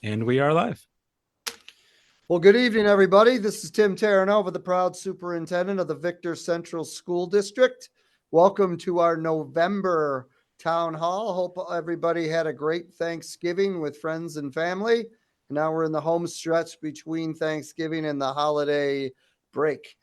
And we are live. Well, good evening, everybody. This is Tim Terranova, the proud superintendent of the Victor Central School District. Welcome to our November town hall. Hope everybody had a great Thanksgiving with friends and family. Now we're in the home stretch between Thanksgiving and the holiday break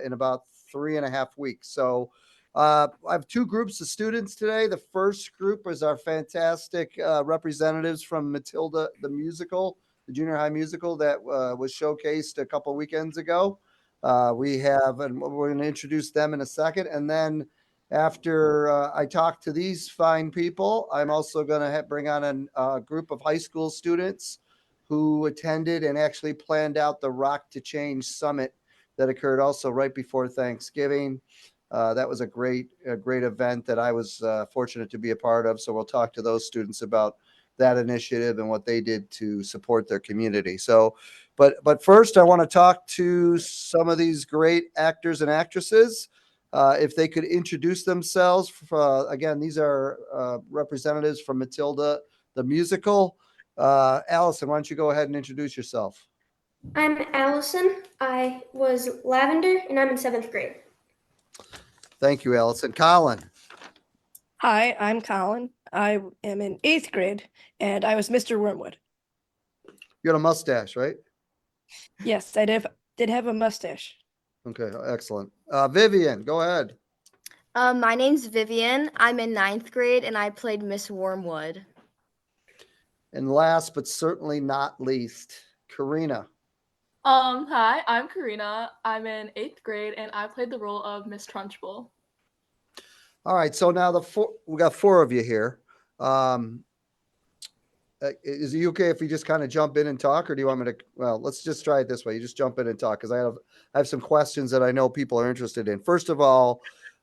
in about 3.5 weeks. So I have two groups of students today. The first group is our fantastic representatives from Matilda the Musical, the junior high musical that was showcased a couple weekends ago. And we're going to introduce them in a second. And then after I talk to these fine people, I'm also going to bring on a group of high school students who attended and actually planned out the Rock to Change Summit that occurred also right before Thanksgiving. That was a great event that I was fortunate to be a part of. So we'll talk to those students about that initiative and what they did to support their community. So, but first, I want to talk to some of these great actors and actresses. If they could introduce themselves. Again, these are representatives from Matilda the Musical. Allison, why don't you go ahead and introduce yourself? I'm Allison. I was Lavender, and I'm in 7th grade. Thank you, Allison. Colin. Hi, I'm Colin. I am in 8th grade, and I was Mr. Wormwood. You got a mustache, right? Yes, I did have a mustache. Okay, excellent. Vivian, go ahead. My name's Vivian. I'm in 9th grade, and I played Miss Wormwood. And last but certainly not least, Karina. Hi, I'm Karina. I'm in 8th grade, and I played the role of Miss Trunchbull. All right, so now we got four of you here. Is it okay if we just kind of jump in and talk, or do you want me to? Well, let's just try it this way. You just jump in and talk because I have some questions that I know people are interested in. First of all,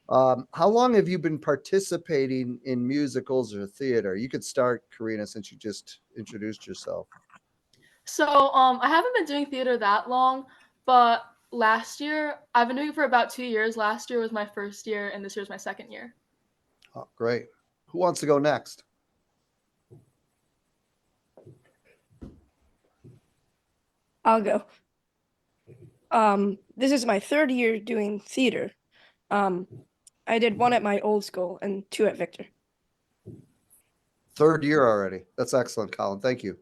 how long have you been participating in musicals or theater? You could start, Karina, since you just introduced yourself. So, I haven't been doing theater that long, but last year, I've been doing it for about 2 years. Last year was my first year, and this year was my second year. Oh, great. Who wants to go next? I'll go. This is my 3rd year doing theater. I did 1 at my old school and 2 at Victor. 3rd year already. That's excellent, Colin. Thank you.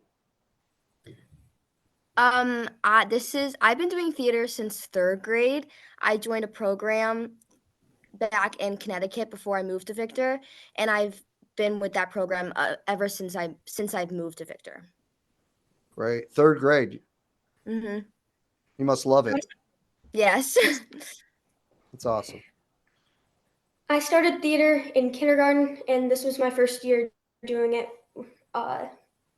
I've been doing theater since 3rd grade. I joined a program back in Connecticut before I moved to Victor, and I've been with that program ever since I've moved to Victor. Great. 3rd grade. Mm-hmm. You must love it. Yes. That's awesome. I started theater in kindergarten, and this was my first year doing it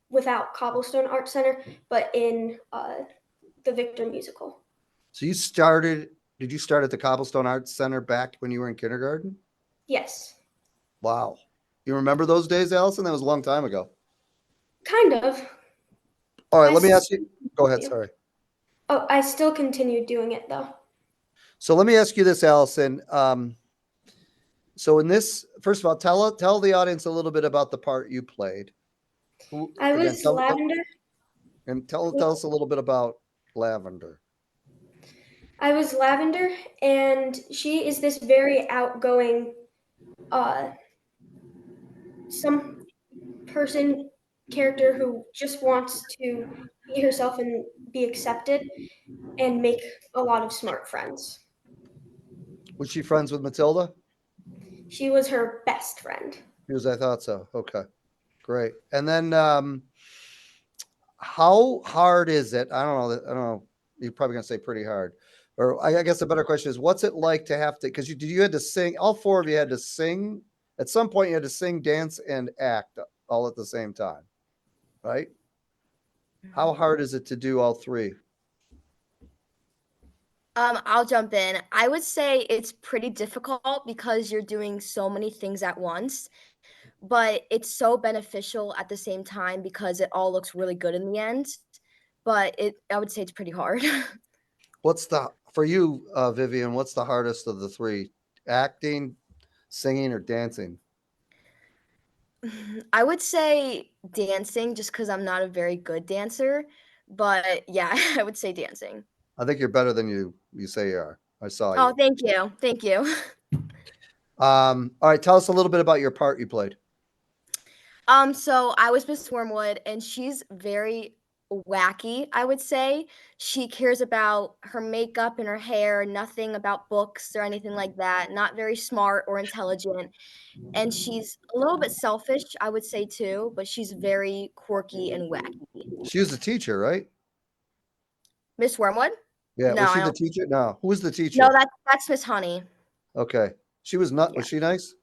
without Cobblestone Art Center, but in the Victor Musical. So did you start at the Cobblestone Arts Center back when you were in kindergarten? Yes. Wow. You remember those days, Allison? That was a long time ago. Kind of. All right, let me ask you. Go ahead, sorry. Oh, I still continued doing it, though. So let me ask you this, Allison. So in this, first of all, tell the audience a little bit about the part you played. I was Lavender. And tell us a little bit about Lavender. I was Lavender, and she is this very outgoing, some person character who just wants to be herself and be accepted and make a lot of smart friends. Was she friends with Matilda? She was her best friend. Because I thought so. Okay, great. And then how hard is it? I don't know. You're probably gonna say pretty hard. Or I guess the better question is, what's it like to have to? Because you had to sing. All four of you had to sing. At some point, you had to sing, dance, and act all at the same time, right? How hard is it to do all three? I'll jump in. I would say it's pretty difficult because you're doing so many things at once, but it's so beneficial at the same time because it all looks really good in the end. But I would say it's pretty hard. For you, Vivian, what's the hardest of the three? Acting, singing, or dancing? I would say dancing just because I'm not a very good dancer. But yeah, I would say dancing. I think you're better than you say you are. I saw Oh, you. thank you. Thank you. All right, tell us a little bit about your part you played. So I was Miss Wormwood, and she's very wacky, I would say. She cares about her makeup and her hair, nothing about books or anything like that. Not very smart or intelligent. And she's a little bit selfish, I would say too, but she's very quirky and wacky. She was the teacher, right? Miss Wormwood? Yeah, No, was I she the don't. teacher? No, who was the No, teacher? that's Miss Honey. Okay, she was not. Yeah. Was she nice?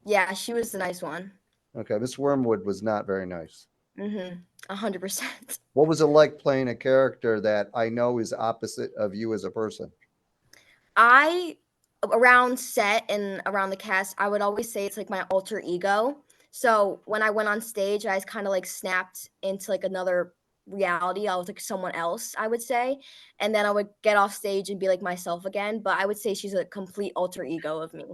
Yeah, she was the nice one. Okay, Miss Wormwood was not very nice. 100%. What was it like playing a character that I know is opposite of you as a person? I around set and around the cast, I would always say it's like my alter ego. So when I went on stage, I kind of like snapped into like another reality. I was like someone else, I would say. And then I would get off stage and be like myself again. But I would say she's a complete alter ego of me.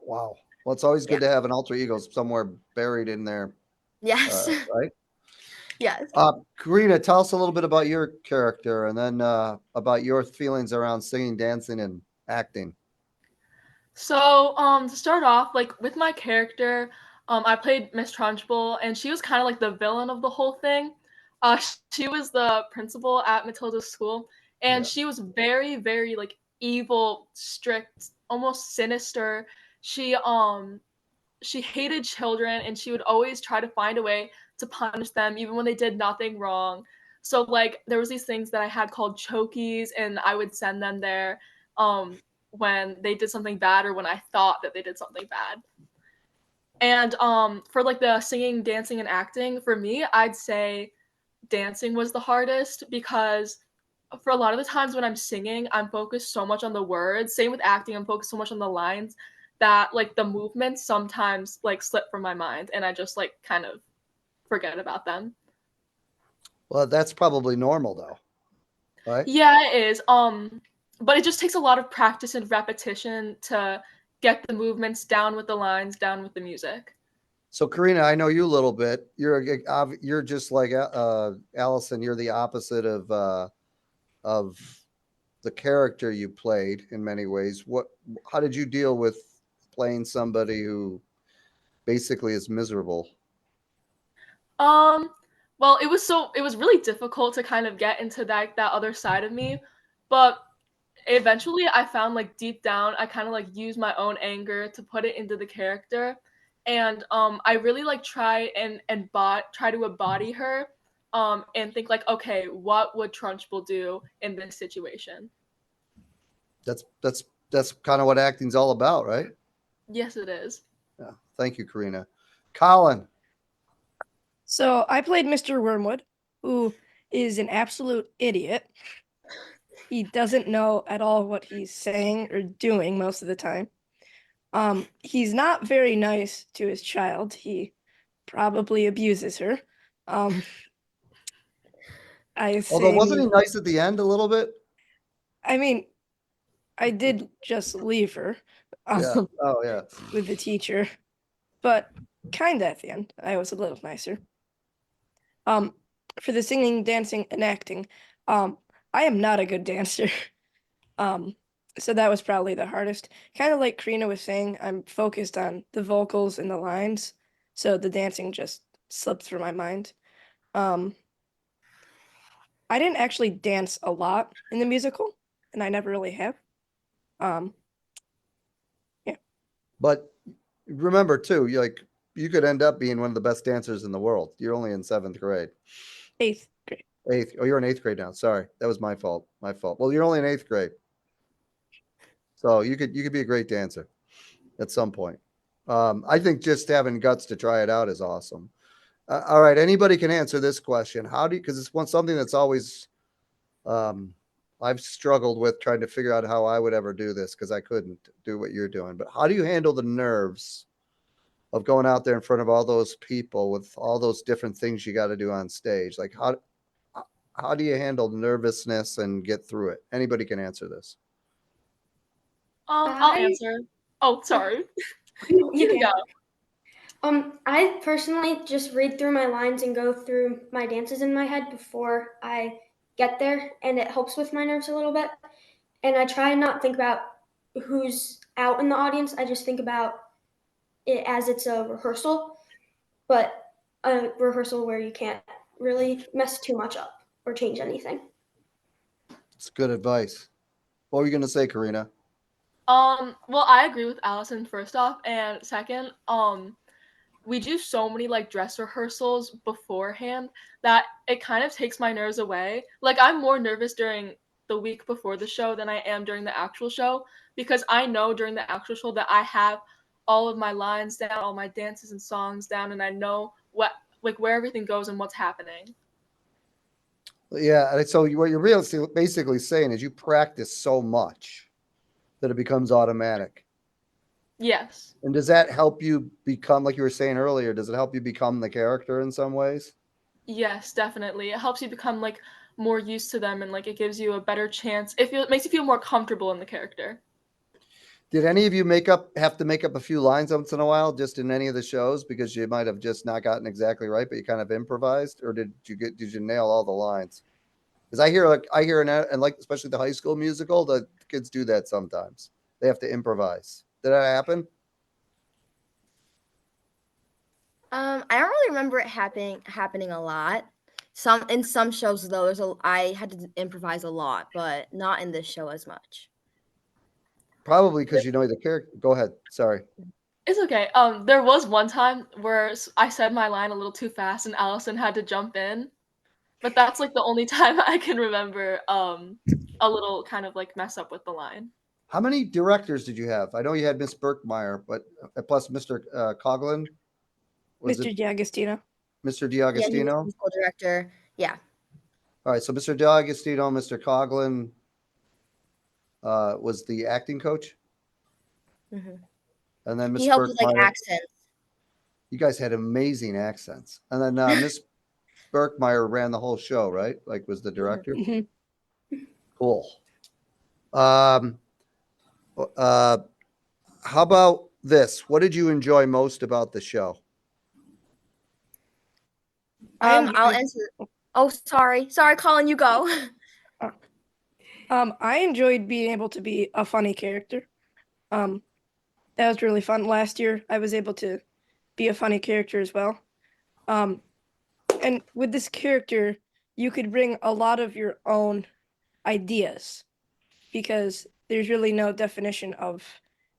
Wow. Well, it's always Yeah. good to have an alter ego somewhere buried in there, Yes. right? Yes. Karina, tell us a little bit about your character and then about your feelings around singing, dancing, and acting. So, to start off, like with my character, I played Miss Trunchbull, and she was kind of like the villain of the whole thing. She was the principal at Matilda's school, and Yeah. she was very, very like evil, strict, almost sinister. She hated children, and she would always try to find a way to punish them, even when they did nothing wrong. So, like, there was these things that I had called chokies, and I would send them there. When they did something bad or when I thought that they did something bad. And for like the singing, dancing, and acting, for me, I'd say dancing was the hardest because for a lot of the times when I'm singing, I'm focused so much on the words. Same with acting, I'm focused so much on the lines that like the movements sometimes like slip from my mind and I just like kind of forget about them. Well, that's probably normal though, right? Yeah, it is. But it just takes a lot of practice and repetition to get the movements down with the lines, down with the music. So, Karina, I know you a little bit. You're just like Allison. You're the opposite of the character you played in many ways. How did you deal with playing somebody who basically is miserable? Um, well, it was really difficult to kind of get into that other side of me, but eventually I found like deep down I kind of like use my own anger to put it into the character, and I really like try to embody her, and think like, okay, what would Trunchbull do in this situation? That's kind of what acting's all about, right? Yes, it is. Yeah. Thank you, Karina. Colin. So I played Mr. Wormwood, who is an absolute idiot. He doesn't know at all what he's saying or doing most of the time. He's not very nice to his child. He probably abuses her. I Although say, wasn't he nice at the end a little bit? I mean, I did just leave her Yeah. Oh yeah. with the teacher, but kind of at the end, I was a little nicer. Um, for the singing, dancing, and acting, I am not a good dancer. So that was probably the hardest. Kind of like Karina was saying, I'm focused on the vocals and the lines, so the dancing just slipped through my mind. Um, I didn't actually dance a lot in the musical, and I never really have. Um, yeah, But remember too, you could end up being one of the best dancers in the world. You're only in seventh grade. 8th grade. Eighth. Oh, you're in eighth grade now. Sorry. That was my fault. My fault. Well, you're only in eighth grade. So you could be a great dancer at some point. I think just having guts to try it out is awesome. All right. Anybody can answer this question. Because it's something that's always, I've struggled with trying to figure out how I would ever do this because I couldn't do what you're doing. But how do you handle the nerves of going out there in front of all those people with all those different things you got to do on stage? Like how do you handle nervousness and get through it? Anybody can answer this. I'll I answer. Oh, sorry. you You can can. go. I personally just read through my lines and go through my dances in my head before I get there, and it helps with my nerves a little bit. And I try and not think about who's out in the audience. I just think about it as it's a rehearsal, but a rehearsal where you can't really mess too much up or change anything. It's good advice. What were you going to say, Karina? Well, I agree with Allison first off, and second, we do so many like dress rehearsals beforehand that it kind of takes my nerves away. Like I'm more nervous during the week before the show than I am during the actual show because I know during the actual show that I have all of my lines down, all my dances and songs down, and I know what like where everything goes and what's happening. Yeah. And so what you're really basically saying is you practice so much that it becomes automatic. Yes. And does that help you become, like you were saying earlier, does it help you become the character in some ways? Yes, definitely. It helps you become like more used to them and like it gives you a better chance. It makes you feel more comfortable in the character. Did any of you have to make up a few lines once in a while just in any of the shows because you might have just not gotten exactly right, but you kind of improvised, or did you nail all the lines? Because I hear and like especially the high school musical, the kids do that sometimes. They have to improvise. Did that happen? I don't really remember it happening a lot. In some shows though, I had to improvise a lot, but not in this show as much. Probably because you know the character. Go ahead. Sorry. It's okay. There was one time where I said my line a little too fast and Allison had to jump in, but that's like the only time I can remember a little kind of like mess up with the line. How many directors did you have? I know you had Miss Berkmeyer, but plus Mr. Coughlin. Was Mr. it D'Agostino. Mr. Yeah, he was the D'Agostino? musical director. Yeah. All right, so Mr. D'Agostino, Mr. Coughlin was the acting coach, hmm and then He Miss helped with like Berkmeyer. accents. You guys had amazing accents, and then Miss Berkmeyer ran the whole show, right? Like was the director. Mhm. Cool. Um, how about this? What did you enjoy most about the show? I I'll enjoyed answer. Oh, sorry, Colin, you go. I enjoyed being able to be a funny character. Um, that was really fun. Last year, I was able to be a funny character as well. Um, and with this character, you could bring a lot of your own ideas because there's really no definition of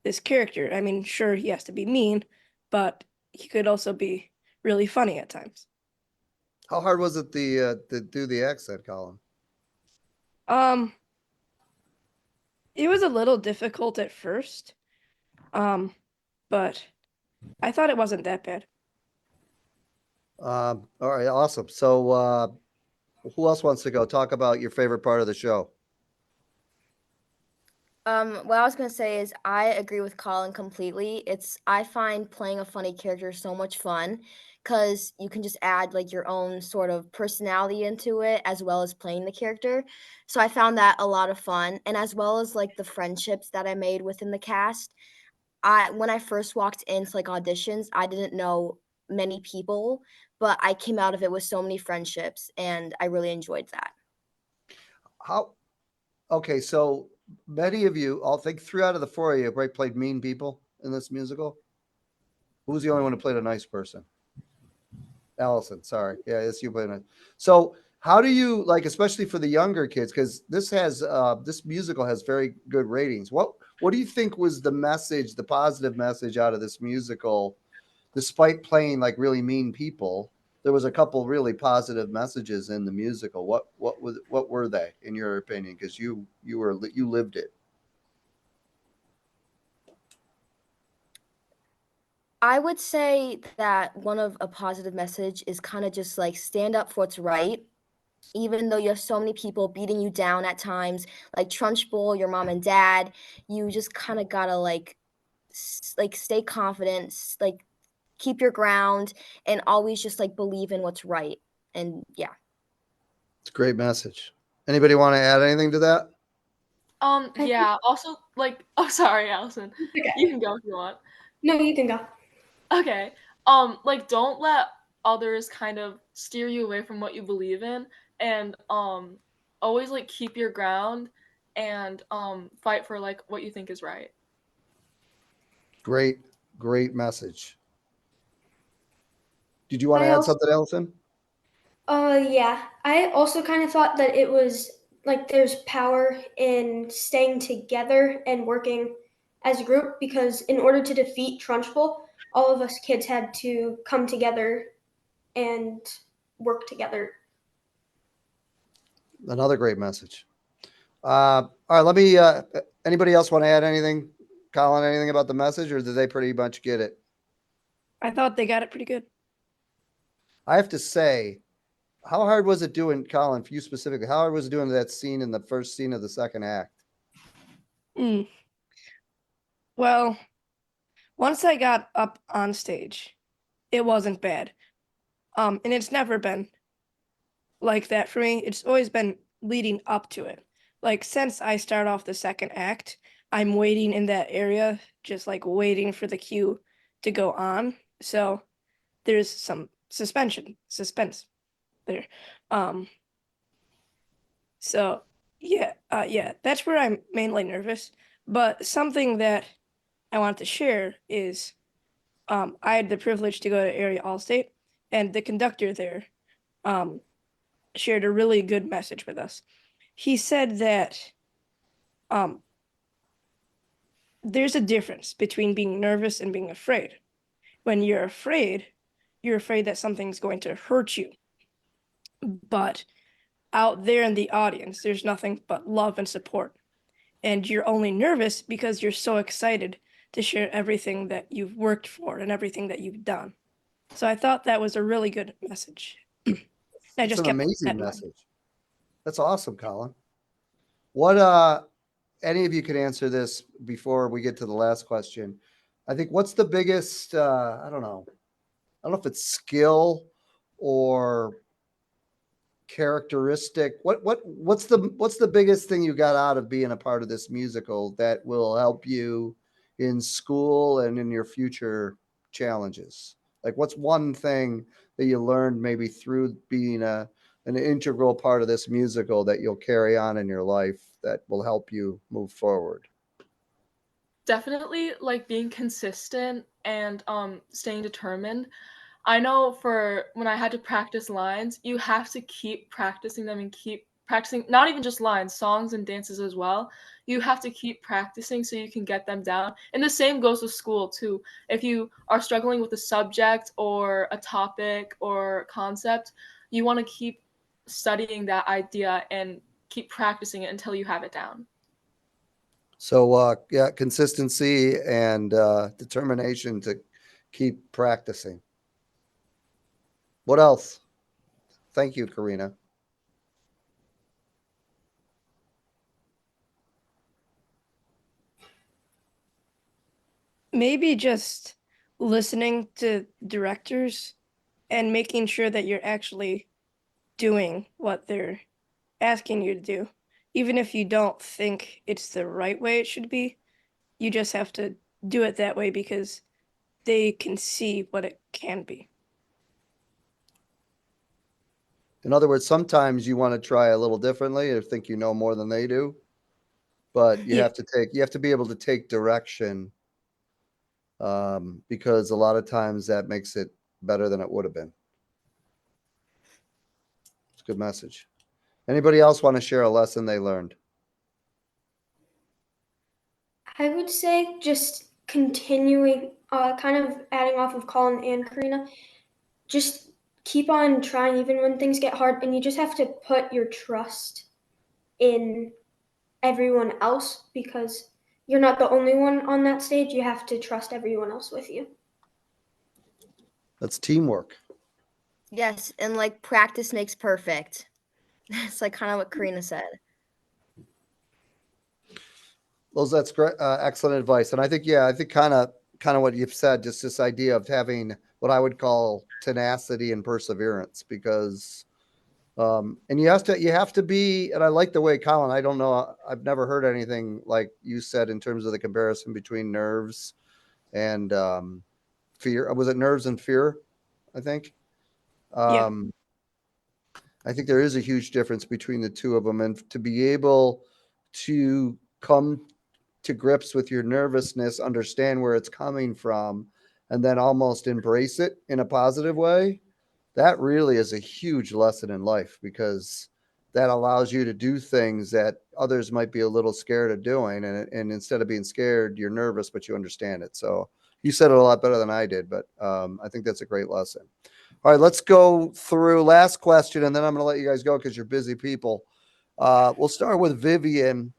this character. I mean, sure, he has to be mean, but he could also be really funny at times. How hard was it to do the accent, Colin? Um, it was a little difficult at first, but I thought it wasn't that bad. All right, awesome. So, who else wants to go talk about your favorite part of the show? What I was gonna say is I agree with Colin completely. I find playing a funny character so much fun because you can just add like your own sort of personality into it as well as playing the character. So I found that a lot of fun, and as well as like the friendships that I made within the cast. When I first walked into like auditions, I didn't know many people, but I came out of it with so many friendships, and I really enjoyed that. How? Okay, so many of you, I'll think 3 out of the 4 of you, right, played mean people in this musical. Who was the only one who played a nice person? Allison, sorry. Yeah, it's you playing it. So how do you like, especially for the younger kids, because this musical has very good ratings. What do you think was the message, the positive message out of this musical, despite playing like really mean people? There was a couple really positive messages in the musical. What were they in your opinion? Because you lived it. I would say that one of a positive message is kind of just like stand up for what's right, even though you have so many people beating you down at times, like Trunchbull, your mom and dad. You just kind of gotta like stay confident, like keep your ground, and always just like believe in what's right. And yeah. It's a great message. Anybody want to add anything to that? Yeah, also like oh sorry, Allison. Okay. You can go if you want. No, you can go. Okay. like don't let others kind of steer you away from what you believe in, and always like keep your ground and fight for like what you think is right. Great, great message. Did you want to I add also, something, Allison? yeah, I also kind of thought that it was like there's power in staying together and working as a group because in order to defeat Trunchbull, all of us kids had to come together and work together. Another great message. All right, let me. Anybody else want to add anything, Colin? Anything about the message, or did they pretty much get it? I thought they got it pretty good. I have to say, how hard was it doing, Colin, for you specifically? How hard was it doing that scene in the first scene of the second act? Mm. Well, once I got up on stage, it wasn't bad. And it's never been like that for me. It's always been leading up to it. Like since I start off the second act, I'm waiting in that area, just like waiting for the cue to go on. So there's some suspense there. Um, so yeah, that's where I'm mainly nervous. But something that I want to share is I had the privilege to go to Area Allstate, and the conductor there um, shared a really good message with us. He said that um, there's a difference between being nervous and being afraid. When you're afraid that something's going to hurt you. But out there in the audience, there's nothing but love and support. And you're only nervous because you're so excited to share everything that you've worked for and everything that you've done. So I thought that was a really good message. I It's just an kept that amazing in mind. message. That's awesome, Colin. What any of you could answer this before we get to the last question. I think what's the biggest I don't know if it's skill or characteristic. What's the biggest thing you got out of being a part of this musical that will help you in school and in your future challenges? Like what's one thing that you learned maybe through being an integral part of this musical that you'll carry on in your life that will help you move forward? Definitely like being consistent and staying determined. I know for when I had to practice lines, you have to keep practicing them and keep practicing, not even just lines, songs and dances as well. You have to keep practicing so you can get them down. And the same goes with school too. If you are struggling with a subject or a topic or concept, you want to keep studying that idea and keep practicing it until you have it down. So yeah, consistency and determination to keep practicing. What else? Thank you, Karina. Maybe just listening to directors and making sure that you're actually doing what they're asking you to do. Even if you don't think it's the right way it should be, you just have to do it that way because they can see what it can be. In other words, sometimes you want to try a little differently or think you know more than they do, but Yeah. you have to be able to take direction because a lot of times that makes it better than it would have been. It's a good message. Anybody else want to share a lesson they learned? I would say just continuing, kind of adding off of Colin and Karina, just keep on trying even when things get hard, and you just have to put your trust in everyone else because you're not the only one on that stage. You have to trust everyone else with you. That's teamwork. Yes, and like practice makes perfect. It's like kind of what Karina said. That's great, excellent advice. And I think, yeah, I think kind of what you've said, just this idea of having what I would call tenacity and perseverance, because and you have to be, and I like the way Colin, I don't know, I've never heard anything like you said in terms of the comparison between nerves and fear. Was it nerves and fear? I think. Yeah. I think there is a huge difference between the two of them, and to be able to come to grips with your nervousness, understand where it's coming from, and then almost embrace it in a positive way. That really is a huge lesson in life, because that allows you to do things that others might be a little scared of doing. And instead of being scared, you're nervous, but you understand it. So you said it a lot better than I did, but I think that's a great lesson. All right, let's go through last question, and then I'm going to let you guys go because you're busy people. We'll start with Vivian.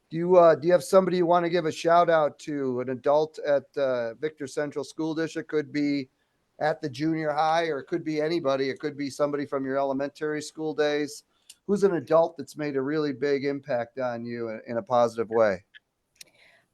Do you have somebody you want to give a shout out to? An adult at Victor Central School District, could be at the junior high, or it could be anybody. It could be somebody from your elementary school days. Who's an adult that's made a really big impact on you in a positive way?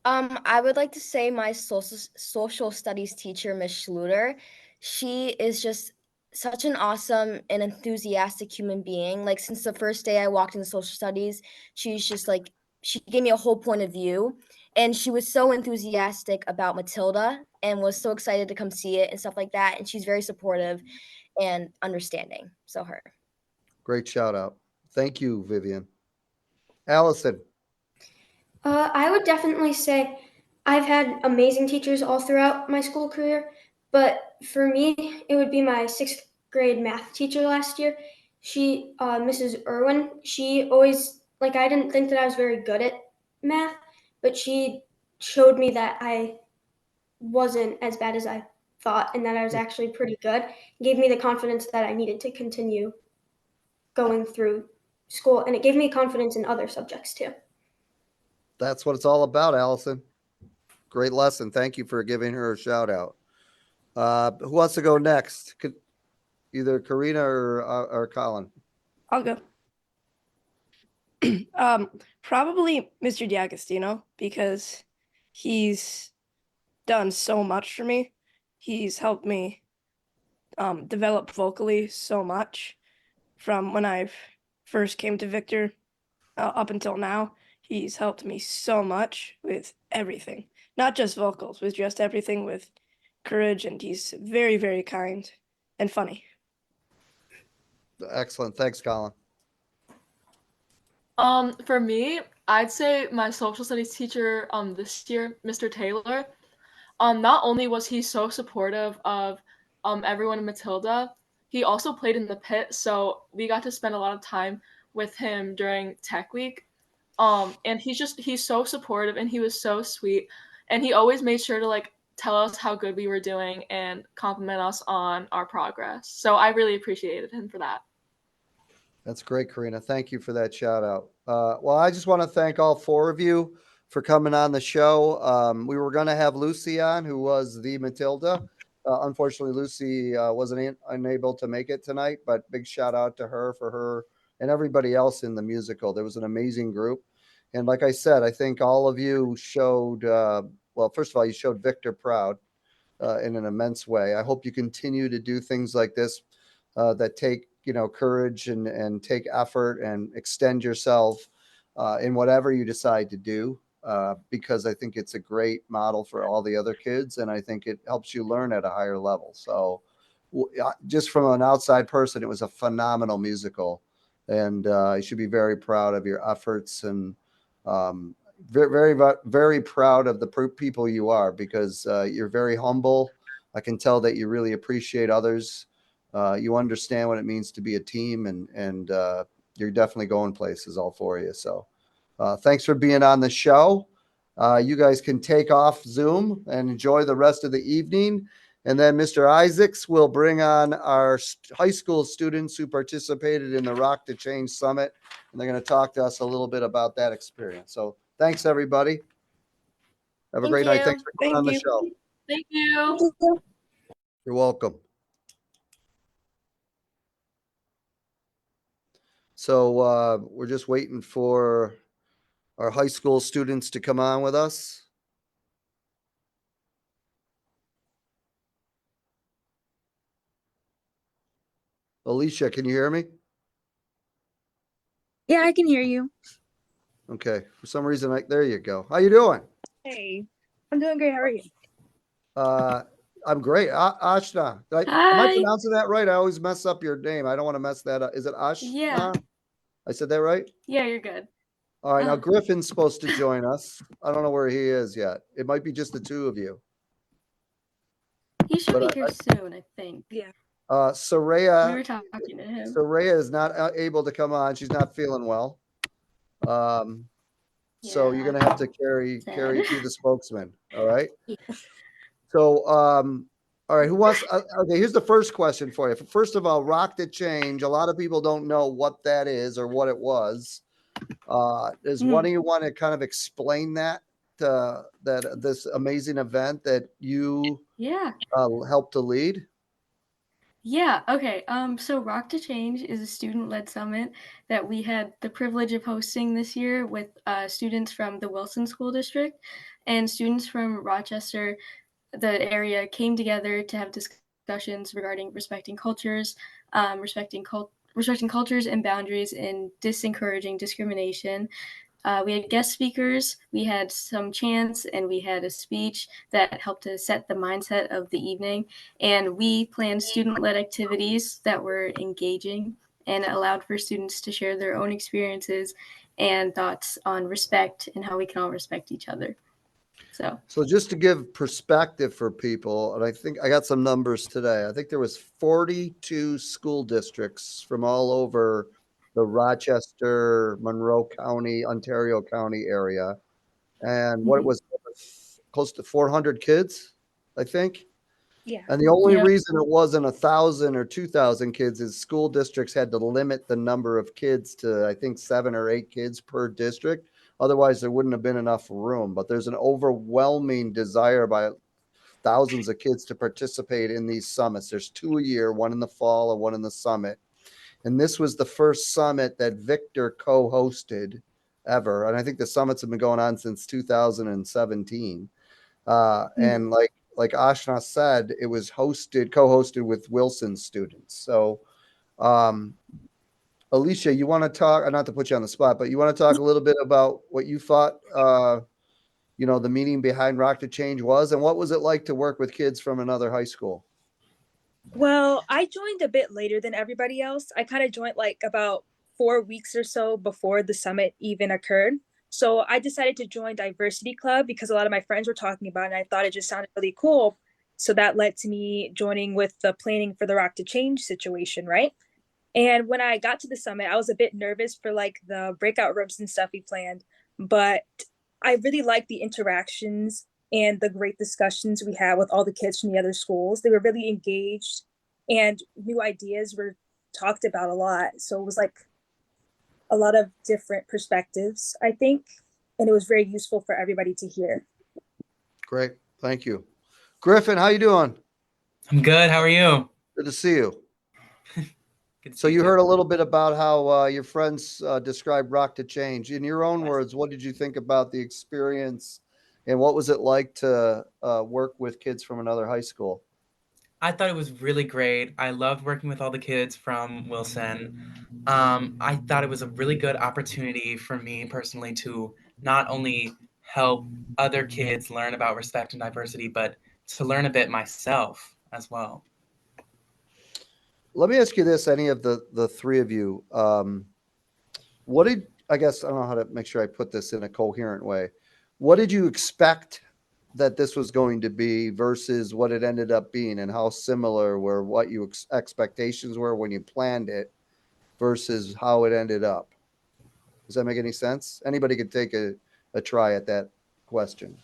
I would like to say my social studies teacher, Miss Schluter. She is just such an awesome and enthusiastic human being. Like since the first day I walked into social studies, she's just like she gave me a whole point of view, and she was so enthusiastic about Matilda and was so excited to come see it and stuff like that. And she's very supportive and understanding. So her. Great shout out. Thank you, Vivian. Allison. I would definitely say I've had amazing teachers all throughout my school career, but for me, it would be my sixth grade math teacher last year. She, Mrs. Irwin, she always, like, I didn't think that I was very good at math, but she showed me that I wasn't as bad as I thought and that I was actually pretty good. Gave me the confidence that I needed to continue going through school, and it gave me confidence in other subjects too. That's what it's all about, Allison. Great lesson. Thank you for giving her a shout out. Who wants to go next? Either Karina or Colin. I'll go. Probably Mr. D'Agostino, because he's done so much for me. He's helped me develop vocally so much from when I first came to Victor up until now. He's helped me so much with everything, not just vocals, with just everything, with courage, and he's very, very kind and funny. Excellent. Thanks, Colin. For me, I'd say my social studies teacher this year, Mr. Taylor. Not only was he so supportive of everyone in Matilda, he also played in the pit, so we got to spend a lot of time with him during Tech Week. And he's so supportive, and he was so sweet, and he always made sure to like tell us how good we were doing and compliment us on our progress. So I really appreciated him for that. That's great, Karina. Thank you for that shout out. Well, I just want to thank all four of you for coming on the show. We were going to have Lucy on, who was the Matilda. Unfortunately, Lucy wasn't unable to make it tonight, but big shout out to her for her and everybody else in the musical. There was an amazing group. And like I said, I think all of you showed, well, first of all, you showed Victor proud in an immense way. I hope you continue to do things like this that take courage and take effort and extend yourself in whatever you decide to do, because I think it's a great model for all the other kids, and I think it helps you learn at a higher level. So just from an outside person, it was a phenomenal musical, and you should be very proud of your efforts, and very, very, very proud of the people you are, because you're very humble. I can tell that you really appreciate others. You understand what it means to be a team, and you're definitely going places, all four of you. So thanks for being on the show. You guys can take off Zoom and enjoy the rest of the evening. And then Mr. Isaacs will bring on our high school students who participated in the Rock to Change Summit, and they're going to talk to us a little bit about that experience. So thanks, everybody. Have a Thank great night. you. Thanks for coming on the Thank show. Thank you. You're welcome. So we're just waiting for our high school students to come on with us. Alicia, can you hear me? Yeah, I can hear you. Okay. For some reason, there you go. How you doing? Hey, I'm doing great. How are you? I'm great. Ashna, am I Hi. pronouncing that right? I always mess up your name. I don't want to mess that up. Is it Ashna? Yeah. I said that right? Yeah, you're good. All right. Now Uh, Griffin's supposed to join us. I don't know where he is yet. It might be just the two of you. he should But be here soon, I think. Yeah. We Soraya, were talking to him. Soraya is not able to come on. She's not feeling well. So you're Yeah. gonna have to carry Sad. be the spokesman. All right. So, all right, who wants? Okay, here's the first question for you. First of all, Rock the Change. A lot of people don't know what that is or what it was. Does one of you want to kind of explain that this amazing event that you Yeah. helped to lead? Yeah. Okay. So Rock to Change is a student-led summit that we had the privilege of hosting this year with students from the Wilson School District and students from Rochester. The area came together to have discussions regarding respecting cultures, respecting cultures and boundaries, and disencouraging discrimination. We had guest speakers, we had some chants, and we had a speech that helped to set the mindset of the evening. And we planned student-led activities that were engaging and allowed for students to share their own experiences and thoughts on respect and how we can all respect each other. So just to give perspective for people, and I think I got some numbers today. I think there was 42 school districts from all over the Rochester, Monroe County, Ontario County area. And what it was close to 400 kids, I think. Yeah. And the only Yep. reason it wasn't 1,000 or 2,000 kids is school districts had to limit the number of kids to, I think, 7 or 8 kids per district. Otherwise, there wouldn't have been enough room. But there's an overwhelming desire by thousands of kids to participate in these summits. There's 2 a year, one in the fall and one in the summit. And this was the first summit that Victor co-hosted ever. And I think the summits have been going on since 2017. And like Ashna said, it was co-hosted with Wilson students. So, Alicia, you want to talk, not to put you on the spot, but you want to talk a little bit about what you thought, the meaning behind Rock to Change was, and what was it like to work with kids from another high school? Well, I joined a bit later than everybody else. I kind of joined like about 4 weeks or so before the summit even occurred. So I decided to join Diversity Club because a lot of my friends were talking about it and I thought it just sounded really cool. So that led to me joining with the planning for the Rock to Change situation, right? And when I got to the summit, I was a bit nervous for like the breakout rooms and stuff we planned, but I really liked the interactions and the great discussions we had with all the kids from the other schools. They were really engaged and new ideas were talked about a lot. So it was like a lot of different perspectives, I think, and it was very useful for everybody to hear. Great. Thank you. Griffin, how you doing? I'm good. How are you? Good to see you. Good to So see you too. heard a little bit about how your friends described Rock to Change. In your own words, what did you think about the experience, and what was it like to work with kids from another high school? I thought it was really great. I loved working with all the kids from Wilson. I thought it was a really good opportunity for me personally to not only help other kids learn about respect and diversity, but to learn a bit myself as well. Let me ask you this: any of the three of you, what did I guess I don't know how to make sure I put this in a coherent way. What did you expect that this was going to be versus what it ended up being, and how similar were what you expectations were when you planned it versus how it ended up? Does that make any sense? Anybody could take a try at that question.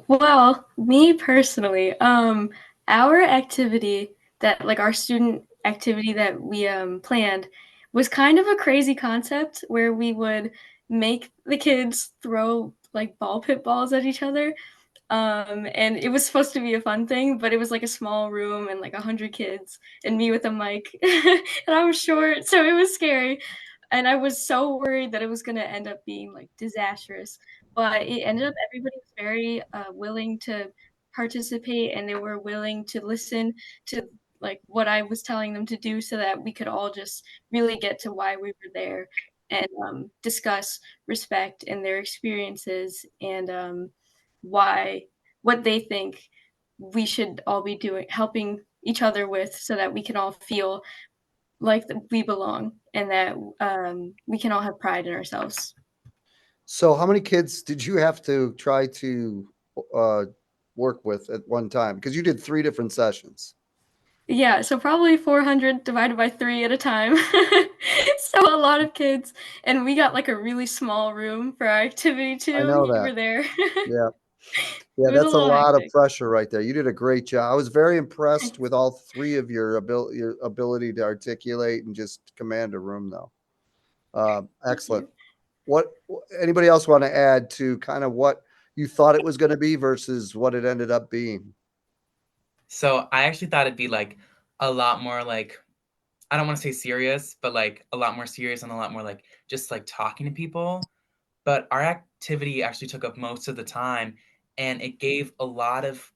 Well, me personally, our activity that like our student activity that we planned was kind of a crazy concept where we would make the kids throw like ball pit balls at each other. And it was supposed to be a fun thing, but it was like a small room and like 100 kids and me with a mic and I'm short, so it was scary. And I was so worried that it was gonna end up being like disastrous. But it ended up everybody was very willing to participate and they were willing to listen to like what I was telling them to do so that we could all just really get to why we were there and discuss respect and their experiences and why what they think we should all be helping each other with, so that we can all feel like we belong, and that we can all have pride in ourselves. So how many kids did you have to try to uh, work with at one time? Because you did 3 different sessions. Yeah, so probably 400 divided by 3 at a time. So a lot of kids, and we got like a really small room for our activity I too. know You that. were there. Yeah. It Yeah, was a that's a little lot of hectic. pressure right there. You did a great job. I was very impressed with all 3 of your ability to articulate and just command a room, though. Thank Excellent. you. What anybody else want to add to kind of what you thought it was going to be versus what it ended up being? So I actually thought it'd be like a lot more like, I don't want to say serious, but like a lot more serious and a lot more like just like talking to people. But our activity actually took up most of the time, and it gave a lot of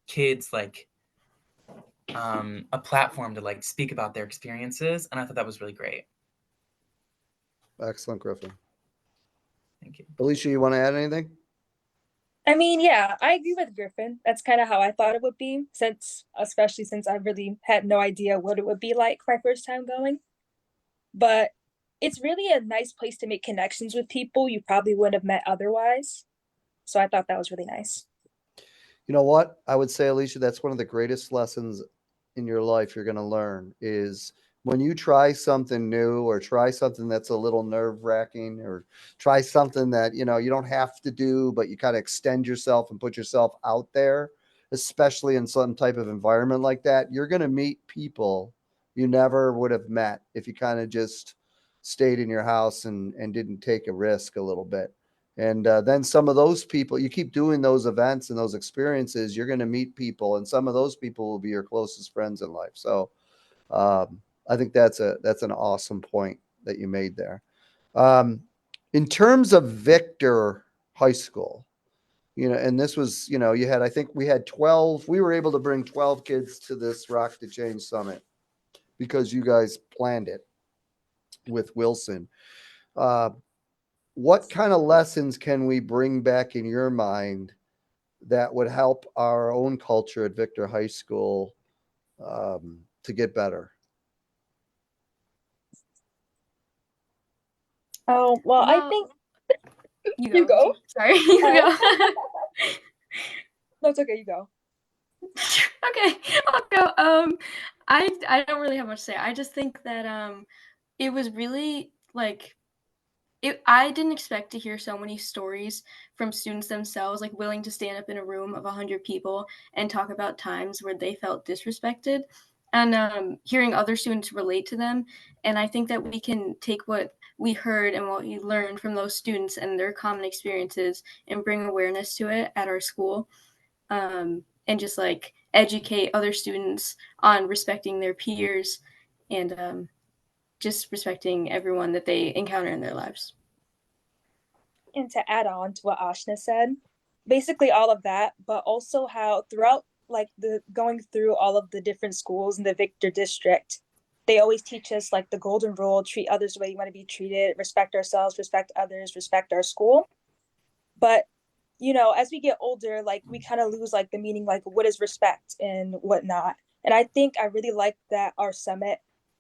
kids like a platform to like speak about their experiences, and I thought that was really great. Excellent, Griffin. Thank you. Alicia, you want to add anything? I mean, yeah, I agree with Griffin. That's kind of how I thought it would be, especially since I really had no idea what it would be like my first time going. But it's really a nice place to make connections with people you probably wouldn't have met otherwise. So I thought that was really nice. You know what? I would say, Alicia, that's one of the greatest lessons in your life you're going to learn is when you try something new or try something that's a little nerve wracking or try something that, you don't have to do, but you kind of extend yourself and put yourself out there, especially in some type of environment like that, you're going to meet people you never would have met if you kind of just stayed in your house and didn't take a risk a little bit. And then some of those people, you keep doing those events and those experiences, you're going to meet people, and some of those people will be your closest friends in life. So I think that's an awesome point that you made there. Um, in terms of Victor High School, and this was, you had, I think we had 12. We were able to bring 12 kids to this Rock to Change Summit because you guys planned it with Wilson. Uh, what kind of lessons can we bring back in your mind that would help our own culture at Victor High School to get better? Oh, well, I Well, think you you go. go. Sorry, you Oh, go. no, it's okay. You go. Okay, I'll go. I don't really have much to say. I just think that it was really like I didn't expect to hear so many stories from students themselves, like willing to stand up in a room of 100 people and talk about times where they felt disrespected, and hearing other students relate to them. And I think that we can take what we heard and what we learned from those students and their common experiences and bring awareness to it at our school, and just like educate other students on respecting their peers and just respecting everyone that they encounter in their lives. And to add on to what Ashna said, basically all of that, but also how throughout like the going through all of the different schools in the Victor district, they always teach us like the golden rule: treat others the way you want to be treated, respect ourselves, respect others, respect our school. But as we get older, like we kind of lose like the meaning, like what is respect and whatnot. And I think I really like that our summit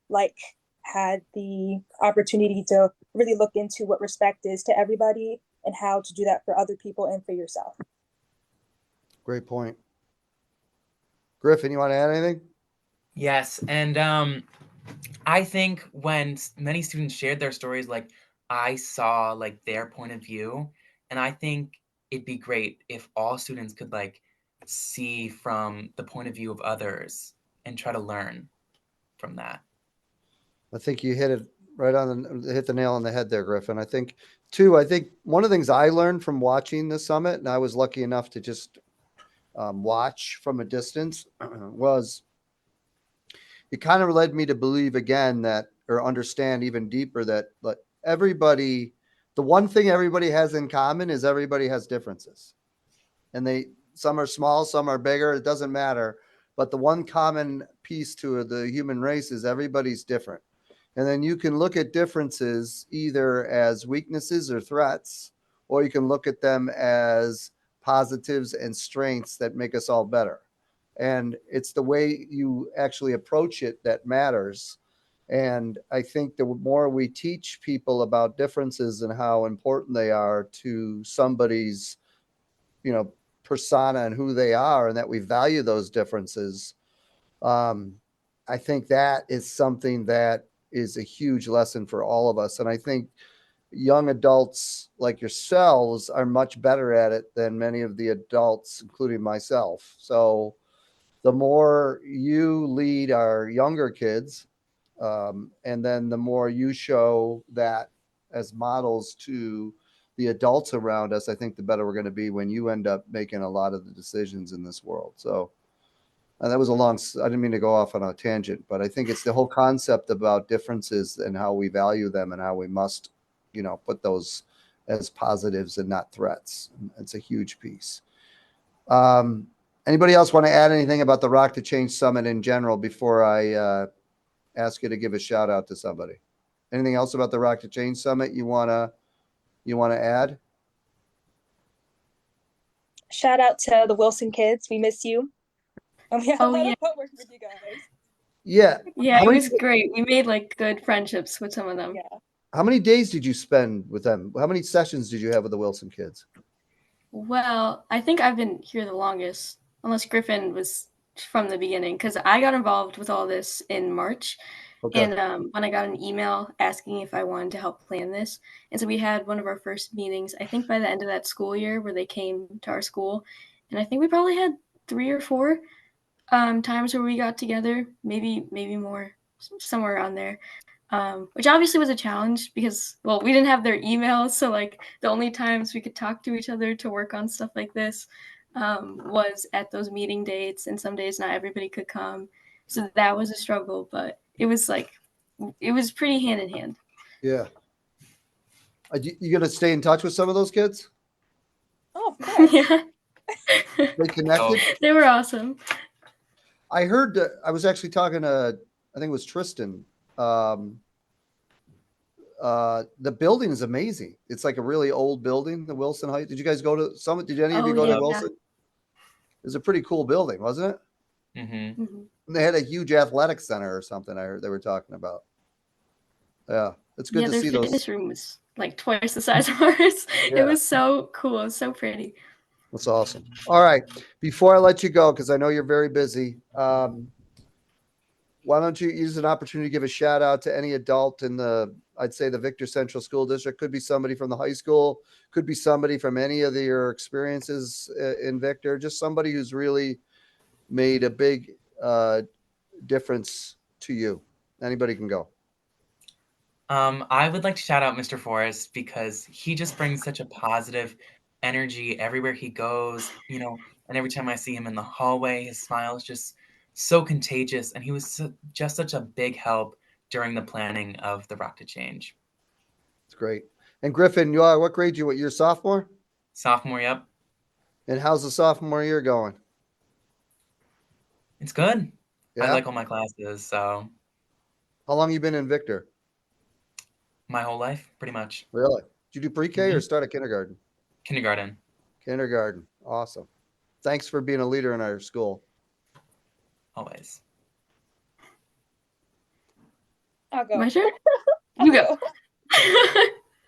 like had the opportunity to really look into what respect is to everybody and how to do that for other people and for yourself. Great point. Griffin, you want to add anything? Yes, and I think when many students shared their stories, like I saw like their point of view, and I think it'd be great if all students could like see from the point of view of others and try to learn from that. I think you hit it right on hit the nail on the head there, Griffin. I think too, I think one of the things I learned from watching the summit, and I was lucky enough to just watch from a distance, was it kind of led me to believe again that, or understand even deeper that like everybody, the one thing everybody has in common is everybody has differences, and some are small, some are bigger. It doesn't matter. But the one common piece to the human race is everybody's different. And then you can look at differences either as weaknesses or threats, or you can look at them as positives and strengths that make us all better. And it's the way you actually approach it that matters. And I think the more we teach people about differences and how important they are to somebody's, persona and who they are, and that we value those differences, I think that is something that is a huge lesson for all of us. And I think young adults like yourselves are much better at it than many of the adults, including myself. So the more you lead our younger kids, and then the more you show that as models to the adults around us, I think the better we're going to be when you end up making a lot of the decisions in this world. So that was I didn't mean to go off on a tangent, but I think it's the whole concept about differences and how we value them and how we must, put those as positives and not threats. It's a huge piece. Anybody else want to add anything about the Rock to Change Summit in general before I ask you to give a shout out to somebody? Anything else about the Rock to Change Summit you wanna add? Shout out to the Wilson kids. We miss you. And we had a Oh lot yeah, of fun working with you guys. Yeah. yeah, How it many was great. We made like good friendships with some of them. Yeah. how many days did you spend with them? How many sessions did you have with the Wilson kids? Well, I think I've been here the longest, unless Griffin was from the beginning, because I got involved with all this in March. Okay. And when I got an email asking if I wanted to help plan this, and so we had one of our first meetings, I think by the end of that school year, where they came to our school, and I think we probably had 3 or 4 times where we got together, maybe more, somewhere around there. Which obviously was a challenge because, well, we didn't have their emails, so like the only times we could talk to each other to work on stuff like this was at those meeting dates, and some days not everybody could come, so that was a struggle. But it was pretty hand in hand. Yeah. You gonna stay in touch with some of those kids? Oh, of course. Yeah, They connected? they were awesome. I heard that I was actually talking to, I think it was Tristan. The building is amazing. It's like a really old building, the Wilson Heights. Did you guys go to Summit? Did any of you Oh go to yeah. Wilson? It was a pretty cool building, wasn't it? Mm-hmm. Mhm. And they had a huge athletic center or something. I heard they were talking about. Yeah, it's good Yeah, to their see those. fitness room was like twice the size of ours. It Yeah. was so cool. It was so pretty. That's awesome. All right. Before I let you go, because I know you're very busy, why don't you use an opportunity to give a shout out to any adult in I'd say the Victor Central School District. Could be somebody from the high school, could be somebody from any of your experiences in Victor, just somebody who's really made a big difference to you. Anybody can go. I would like to shout out Mr. Forrest because he just brings such a positive energy everywhere he goes, and every time I see him in the hallway, his smile is just so contagious, and he was just such a big help during the planning of the Rock to Change. It's great. And Griffin, what grade you? What, you're sophomore? Sophomore, yep. And how's the sophomore year going? It's good. I Yeah. like all my classes, so How long you been in Victor? my whole life, pretty much. Really? Did you do pre-K or Mhm. start at kindergarten? Kindergarten, Kindergarten. Awesome. Thanks for being a leader in our school. always. I'll go. My turn? You go.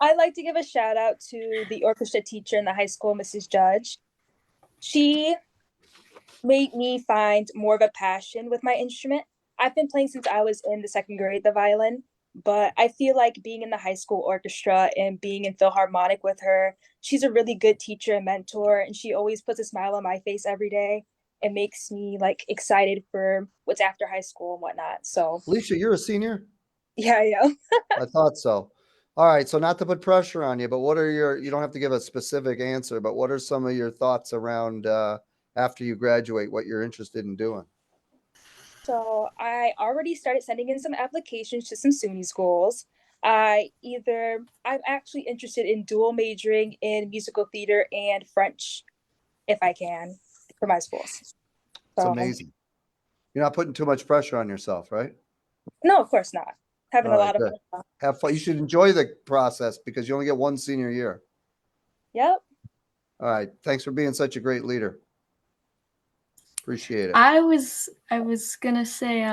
I'd like to give a shout out to the orchestra teacher in the high school, Mrs. Judge. She made me find more of a passion with my instrument. I've been playing since I was in the second grade, the violin, but I feel like being in the high school orchestra and being in Philharmonic with her, she's a really good teacher and mentor, and she always puts a smile on my face every day and makes me like excited for what's after high school and whatnot. So Alicia, you're a senior? yeah, yeah. I thought so. All right. So not to put pressure on you, but you don't have to give a specific answer, but what are some of your thoughts around after you graduate, what you're interested in doing? So I already started sending in some applications to some SUNY schools. I'm actually interested in dual majoring in musical theater and French, if I can, for my schools. It's So amazing. You're not putting too much pressure on yourself, right? no, of course not. Having All a right, lot of good. fun. Have fun. You should enjoy the process because you only get one senior year. Yep. All right. Thanks for being such a great leader. Appreciate it. I was gonna say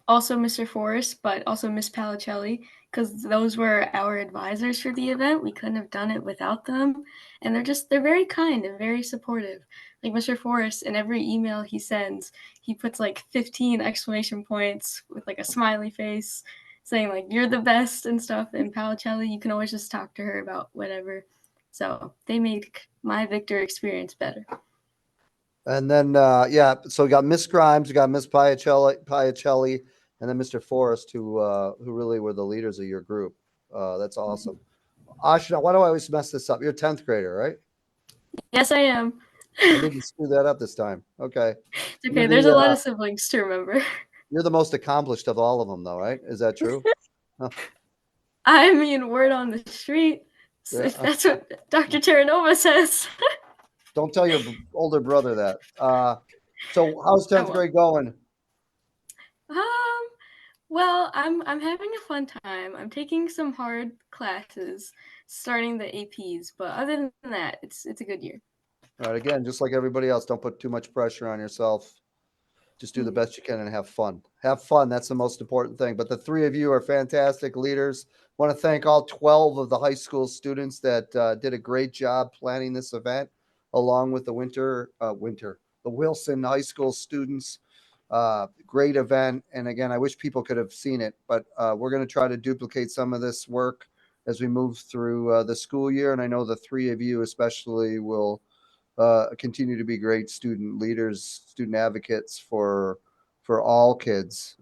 also Mr. Forrest, but also Miss Palicelli, because those were our advisors for the event. We couldn't have done it without them, and they're very kind and very supportive. Like Mr. Forrest, in every email he sends, he puts like 15 exclamation points with like a smiley face, saying like you're the best and stuff. And Palicelli, you can always just talk to her about whatever. So they made my Victor experience better. And then, so we got Miss Grimes, we got Miss Piacelli, and then Mr. Forrest, who really were the leaders of your group. That's awesome. Ashna, why do I always mess this up? You're a 10th grader, right? Yes, I am. I didn't screw that up this time. Okay. It's You're okay. There's a the, lot of siblings to remember. you're the most accomplished of all of them, though, right? Is that true? I mean, word on the street. Yeah. If that's what Dr. Terranova says. Don't tell your older brother that. So how's 10th grade going? Um, well, I'm having a fun time. I'm taking some hard classes, starting the APs, but other than that, it's a good year. All right, again, just like everybody else, don't put too much pressure on yourself. Just do the best you can and have fun. Have fun. That's the most important thing. But the three of you are fantastic leaders. Want to thank all 12 of the high school students that did a great job planning this event, along with the Wilson High School students. Great event. And again, I wish people could have seen it, but we're going to try to duplicate some of this work as we move through the school year. And I know the three of you especially will continue to be great student leaders, student advocates for all kids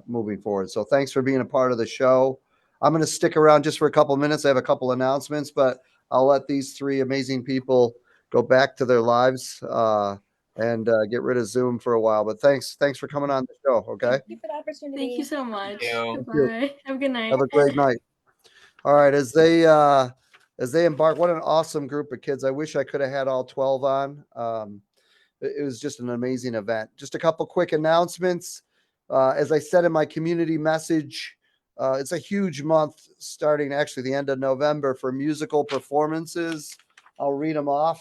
moving forward. So thanks for being a part of the show. I'm going to stick around just for a couple minutes. I have a couple announcements, but I'll let these three amazing people go back to their lives and get rid of Zoom for a while. But thanks for coming on the show. Okay. Thank you for the opportunity. Thank you so much. you. Goodbye. Have a good night. Have a great night. All right, as they embark, what an awesome group of kids. I wish I could have had all 12 on. It was just an amazing event. Just a couple quick announcements. As I said in my community message, it's a huge month starting actually the end of November for musical performances. I'll read them off.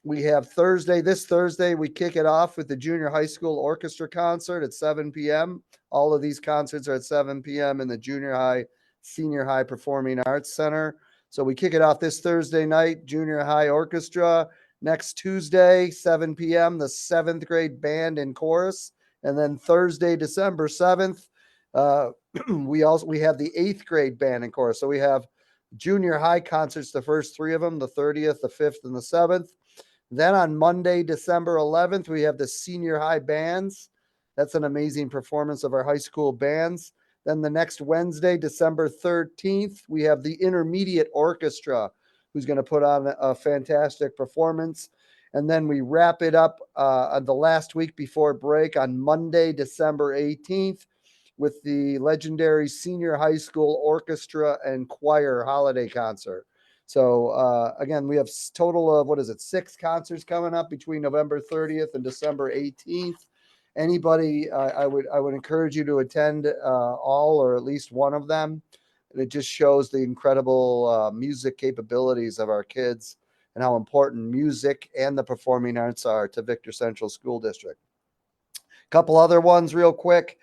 We have this Thursday, we kick it off with the junior high school orchestra concert at 7 p.m. All of these concerts are at 7 p.m. in the junior high, senior high performing arts center. So we kick it off this Thursday night, junior high orchestra. Next Tuesday, 7 p.m., the 7th grade band and chorus. And then Thursday, December 7th, we have the 8th grade band and chorus. So we have junior high concerts, the first three of them, the 30th, the 5th, and the 7th. Then on Monday, December 11th, we have the senior high bands. That's an amazing performance of our high school bands. Then the next Wednesday, December 13th, we have the intermediate orchestra who's going to put on a fantastic performance. And then we wrap it up on the last week before break on Monday, December 18th with the legendary senior high school orchestra and choir holiday concert. So again, we have total of 6 concerts coming up between November 30th and December 18th. Anybody, I would encourage you to attend all or at least one of them. And it just shows the incredible music capabilities of our kids and how important music and the performing arts are to Victor Central School District. A couple other ones real quick.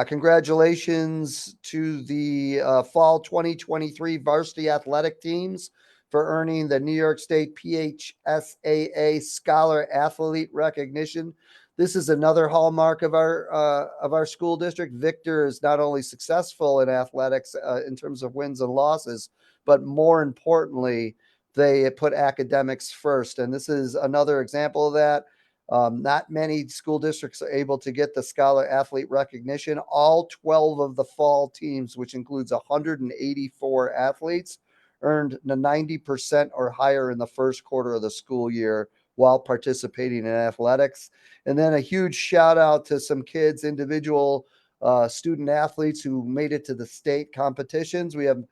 Congratulations to the fall 2023 varsity athletic teams for earning the New York State PHSAA Scholar Athlete recognition. This is another hallmark of our school district. Victor is not only successful in athletics in terms of wins and losses, but more importantly, they put academics first. And this is another example of that. Not many school districts are able to get the Scholar Athlete recognition. All 12 of the fall teams, which includes 184 athletes, earned the 90% or higher in the first quarter of the school year while participating in athletics. And then a huge shout out to some kids, individual student athletes who made it to the state competitions. We have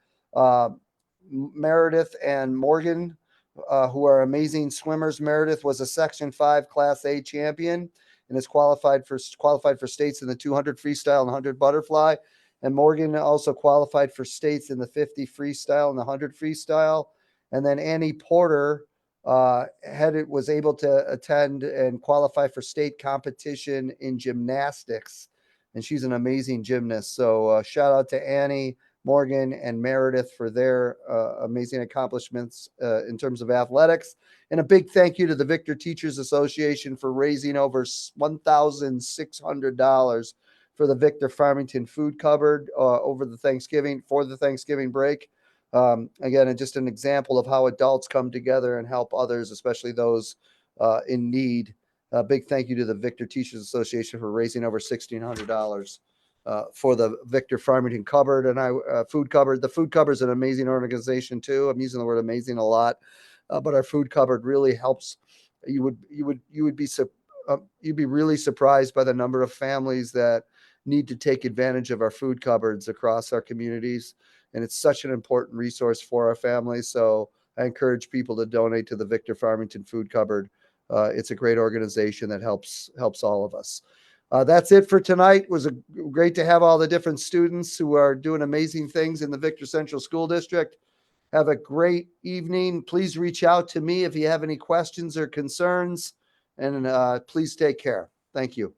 Meredith and Morgan, who are amazing swimmers. Meredith was a Section 5 Class A champion and is qualified for states in the 200 freestyle and 100 butterfly. And Morgan also qualified for states in the 50 freestyle and the 100 freestyle. And then Annie Porter was able to attend and qualify for state competition in gymnastics, and she's an amazing gymnast. So shout out to Annie, Morgan, and Meredith for their amazing accomplishments in terms of athletics. And a big thank you to the Victor Teachers Association for raising over $1,600 for the Victor Farmington Food Cupboard for the Thanksgiving break. Again, just an example of how adults come together and help others, especially those in need. A big thank you to the Victor Teachers Association for raising over $1,600 for the Victor Farmington Cupboard and Food Cupboard. The Food Cupboard is an amazing organization too. I'm using the word amazing a lot, but our Food Cupboard really helps. You'd be really surprised by the number of families that need to take advantage of our food cupboards across our communities. And it's such an important resource for our families. So I encourage people to donate to the Victor Farmington Food Cupboard. It's a great organization that helps all of us. That's it for tonight. It was great to have all the different students who are doing amazing things in the Victor Central School District. Have a great evening. Please reach out to me if you have any questions or concerns, and please take care. Thank you.